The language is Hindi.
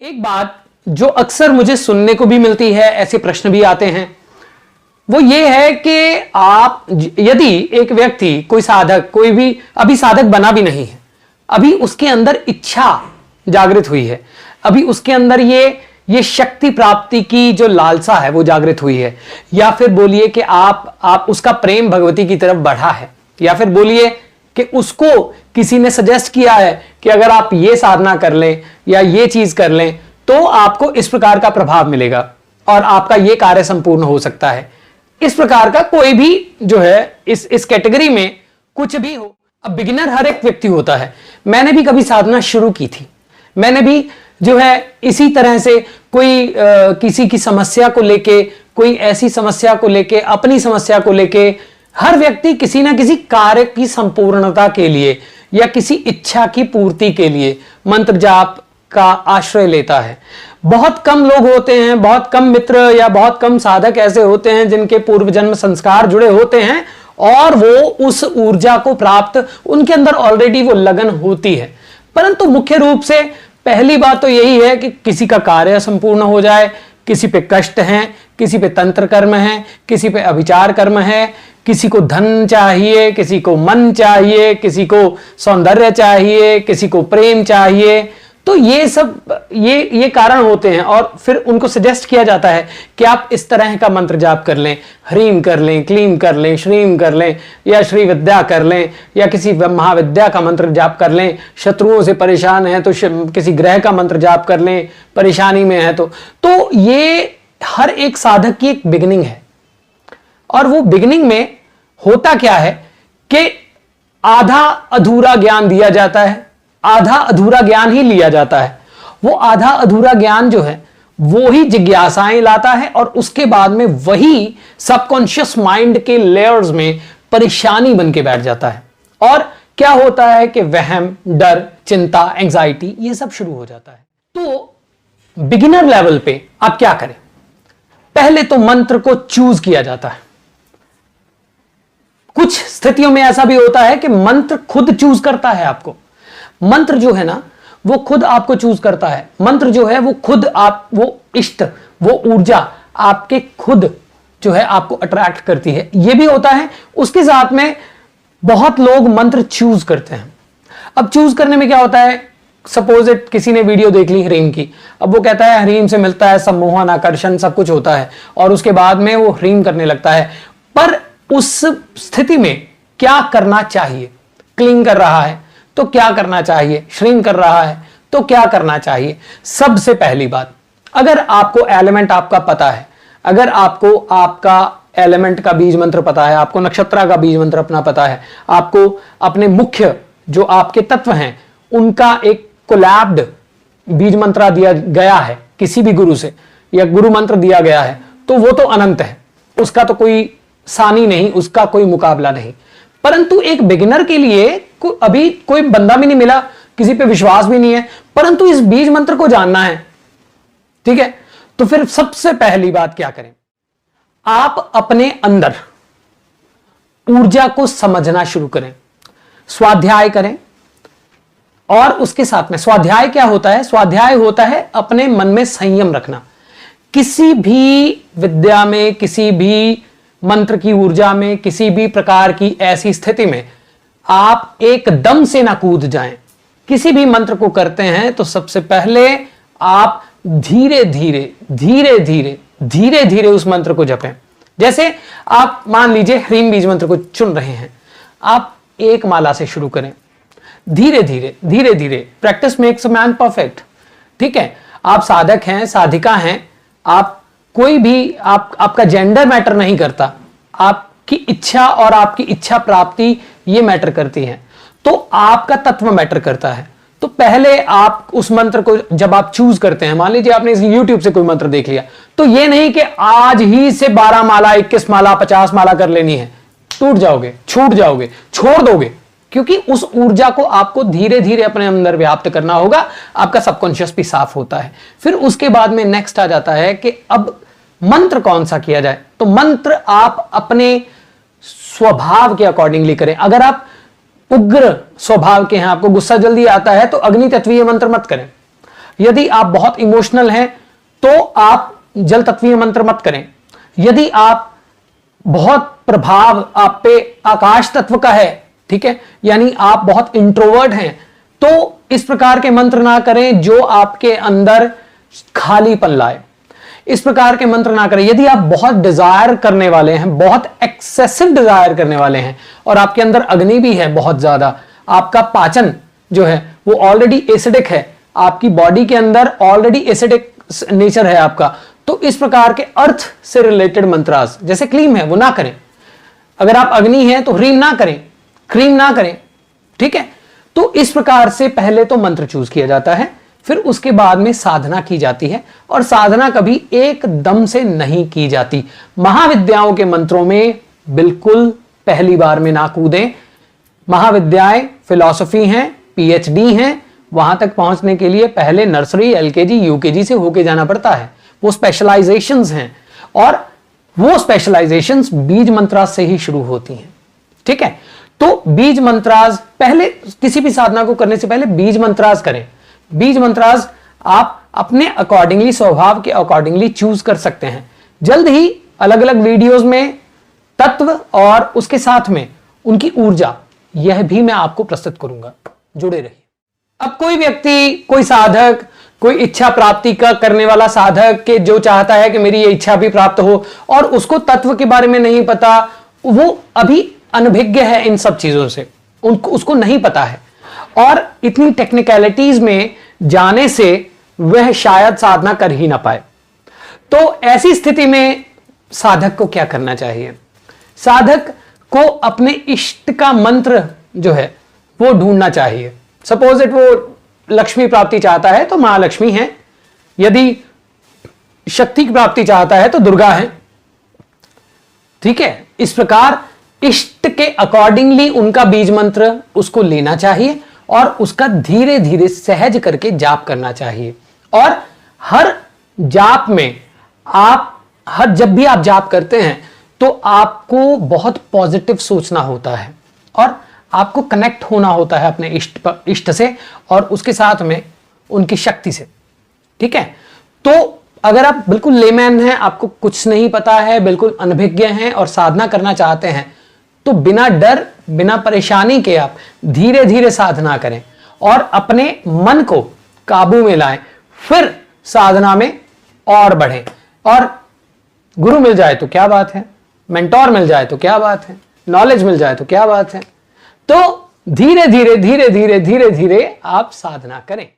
एक बात जो अक्सर मुझे सुनने को भी मिलती है, ऐसे प्रश्न भी आते हैं, वो ये है कि आप यदि एक व्यक्ति कोई साधक, कोई भी अभी साधक बना भी नहीं है, अभी उसके अंदर इच्छा जागृत हुई है, अभी उसके अंदर ये शक्ति प्राप्ति की जो लालसा है वो जागृत हुई है, या फिर बोलिए कि आप उसका प्रेम भगवती की तरफ बढ़ा है, या फिर बोलिए कि उसको किसी ने सजेस्ट किया है कि अगर आप ये साधना कर लें या ये चीज कर लें तो आपको इस प्रकार का प्रभाव मिलेगा और आपका ये कार्य संपूर्ण हो सकता है। इस प्रकार का कोई भी जो है इस कैटेगरी में कुछ भी हो। अब बिगिनर हर एक व्यक्ति होता है। मैंने भी कभी साधना शुरू की थी, मैंने भी जो है इसी तरह से कोई किसी की समस्या को लेके, कोई ऐसी समस्या को लेके, अपनी समस्या को लेके, हर व्यक्ति किसी ना किसी कार्य की संपूर्णता के लिए या किसी इच्छा की पूर्ति के लिए मंत्र जाप का आश्रय लेता है। बहुत कम लोग होते हैं, बहुत कम मित्र या बहुत कम साधक ऐसे होते हैं जिनके पूर्व जन्म संस्कार जुड़े होते हैं और वो उस ऊर्जा को प्राप्त, उनके अंदर ऑलरेडी वो लगन होती है। परंतु मुख्य रूप से पहली बात तो यही है कि किसी का कार्य संपूर्ण हो जाए, किसी पे कष्ट हैं, किसी पे तंत्र कर्म है, किसी पे अभिचार कर्म है, किसी को धन चाहिए, किसी को मन चाहिए, किसी को सौंदर्य चाहिए, किसी को प्रेम चाहिए। तो ये सब ये कारण होते हैं और फिर उनको सजेस्ट किया जाता है कि आप इस तरह का मंत्र जाप कर लें, ह्रीम कर लें, क्लीम कर लें, श्रीम कर लें, या श्री विद्या कर लें, या किसी महाविद्या का मंत्र जाप कर लें। शत्रुओं से परेशान है तो किसी ग्रह का मंत्र जाप कर लें, परेशानी में है तो ये हर एक साधक की एक बिगिनिंग है। और वो बिगिनिंग में होता क्या है कि आधा अधूरा ज्ञान दिया जाता है, आधा अधूरा ज्ञान ही लिया जाता है। वो आधा अधूरा ज्ञान जो है वो ही जिज्ञासाएं लाता है और उसके बाद में वही सबकॉन्शियस माइंड के लेयर्स में परेशानी बन के बैठ जाता है। और क्या होता है कि वहम, डर, चिंता, एंजाइटी, ये सब शुरू हो जाता है। तो बिगिनर लेवल पे आप क्या करें? पहले तो मंत्र को चूज किया जाता है। कुछ स्थितियों में ऐसा भी होता है कि मंत्र खुद चूज करता है आपको। मंत्र जो है ना वो खुद आपको चूज करता है। मंत्र जो है वो खुद वो इष्ट, वो ऊर्जा आपके खुद जो है आपको अट्रैक्ट करती है। ये भी होता है। उसके साथ में बहुत लोग मंत्र चूज करते हैं। अब चूज करने में क्या होता है, सपोज इट किसी ने वीडियो देख ली ह्रीम की, अब वो कहता है ह्रीम से मिलता है सम्मोहन, आकर्षण, सब कुछ होता है और उसके बाद में वो ह्रीम करने लगता है। पर उस स्थिति में क्या करना चाहिए? क्लीन कर रहा है तो क्या करना चाहिए? श्रीम कर रहा है तो क्या करना चाहिए? सबसे पहली बात, अगर आपको एलिमेंट आपका पता है, अगर आपको आपका एलिमेंट का बीज मंत्र पता है, आपको नक्षत्र का बीज मंत्र अपना पता है, आपको अपने मुख्य जो आपके तत्व हैं उनका एक कोलैब्ड बीज मंत्र दिया गया है किसी भी गुरु से, या गुरु मंत्र दिया गया है, तो वो तो अनंत है, उसका तो कोई सानी नहीं, उसका कोई मुकाबला नहीं। परंतु एक बिगिनर के लिए अभी कोई बंदा भी नहीं मिला, किसी पे विश्वास भी नहीं है, परंतु इस बीज मंत्र को जानना है, ठीक है? तो फिर सबसे पहली बात क्या करें? आप अपने अंदर ऊर्जा को समझना शुरू करें, स्वाध्याय करें। और उसके साथ में स्वाध्याय क्या होता है? स्वाध्याय होता है अपने मन में संयम रखना। किसी भी विद्या में, किसी भी मंत्र की ऊर्जा में, किसी भी प्रकार की ऐसी स्थिति में आप एकदम से ना कूद जाएं। किसी भी मंत्र को करते हैं तो सबसे पहले आप धीरे धीरे धीरे धीरे धीरे धीरे उस मंत्र को जपें। जैसे आप मान लीजिए ह्रीम बीज मंत्र को चुन रहे हैं, आप एक माला से शुरू करें, धीरे धीरे धीरे धीरे। Practice makes a man perfect, ठीक है? आप साधक हैं, साधिका हैं, आप कोई भी आपका जेंडर मैटर नहीं करता, आपकी इच्छा और आपकी इच्छा प्राप्ति ये मैटर करती है, तो आपका तत्व मैटर करता है। तो पहले आप उस मंत्र को जब आप चूज करते हैं, मान लीजिए आपने YouTube से कोई मंत्र देख लिया, तो ये नहीं कि आज ही से 12 माला, 21 माला, 50 माला कर लेनी है, टूट जाओगे, छूट जाओगे, छोड़ दोगे, क्योंकि उस ऊर्जा को आपको धीरे धीरे अपने अंदर व्याप्त करना होगा। आपका सबकॉन्शियस भी साफ होता है। फिर उसके बाद में नेक्स्ट आ जाता है कि अब मंत्र कौन सा किया जाए। तो मंत्र आप अपने स्वभाव के अकॉर्डिंगली करें। अगर आप उग्र स्वभाव के हैं, आपको गुस्सा जल्दी आता है, तो अग्नि तत्वीय मंत्र मत करें। यदि आप बहुत इमोशनल हैं तो आप जल तत्वीय मंत्र मत करें। यदि आप बहुत प्रभाव आप पे आकाश तत्व का है, ठीक है, यानी आप बहुत इंट्रोवर्ट हैं, तो इस प्रकार के मंत्र ना करें जो आपके अंदर खालीपन लाए। इस प्रकार के मंत्र ना करें। यदि आप बहुत डिजायर करने वाले हैं, बहुत एक्सेसिव डिजायर करने वाले हैं और आपके अंदर अग्नि भी है बहुत ज्यादा, आपका पाचन जो है वो ऑलरेडी एसिडिक है, आपकी बॉडी के अंदर ऑलरेडी एसिडिक नेचर है आपका, तो इस प्रकार के अर्थ से रिलेटेड मंत्रास जैसे क्लीम है वो ना करें। अगर आप अग्नि हैं तो ह्रीम ना करें, क्रीम ना करें, ठीक है। तो इस प्रकार से पहले तो मंत्र चूज किया जाता है, फिर उसके बाद में साधना की जाती है, और साधना कभी एकदम से नहीं की जाती। महाविद्याओं के मंत्रों में बिल्कुल पहली बार में ना कूदें। महाविद्याएं फिलॉसफी हैं, पीएचडी हैं, वहां तक पहुंचने के लिए पहले नर्सरी, एलकेजी, यूकेजी से होके जाना पड़ता है। वो स्पेशलाइजेशंस हैं और वो स्पेशलाइजेशंस बीज मंत्रास से ही शुरू होती हैं, ठीक है। तो बीज मंत्रास पहले, किसी भी साधना को करने से पहले बीज मंत्रास करें। बीज मंत्रास आप अपने अकॉर्डिंगली, स्वभाव के अकॉर्डिंगली चूज कर सकते हैं। जल्द ही अलग अलग वीडियोस में तत्व और उसके साथ में उनकी ऊर्जा, यह भी मैं आपको प्रस्तुत करूंगा, जुड़े रहिए। अब कोई व्यक्ति, कोई साधक, कोई इच्छा प्राप्ति का करने वाला साधक के जो चाहता है कि मेरी ये इच्छा भी प्राप्त हो और उसको तत्व के बारे में नहीं पता, वो अभी अनभिज्ञ है इन सब चीजों से, उसको नहीं पता है, और इतनी टेक्निकलिटीज में जाने से वह शायद साधना कर ही ना पाए। तो ऐसी स्थिति में साधक को क्या करना चाहिए? साधक को अपने इष्ट का मंत्र जो है वो ढूंढना चाहिए। सपोज इट वो लक्ष्मी प्राप्ति चाहता है तो महालक्ष्मी है, यदि शक्ति की प्राप्ति चाहता है तो दुर्गा है, ठीक है। इस प्रकार इष्ट के अकॉर्डिंगली उनका बीज मंत्र उसको लेना चाहिए और उसका धीरे धीरे सहज करके जाप करना चाहिए। और हर जाप में जब भी आप जाप करते हैं तो आपको बहुत पॉजिटिव सोचना होता है और आपको कनेक्ट होना होता है अपने इष्ट से और उसके साथ में उनकी शक्ति से, ठीक है। तो अगर आप बिल्कुल लेमैन हैं, आपको कुछ नहीं पता है, बिल्कुल अनभिज्ञ हैं और साधना करना चाहते हैं, तो बिना डर, बिना परेशानी के आप धीरे धीरे साधना करें और अपने मन को काबू में लाएं, फिर साधना में और बढ़ें। और गुरु मिल जाए तो क्या बात है, मेंटोर मिल जाए तो क्या बात है, नॉलेज मिल जाए तो क्या बात है। तो धीरे धीरे धीरे धीरे धीरे धीरे आप साधना करें।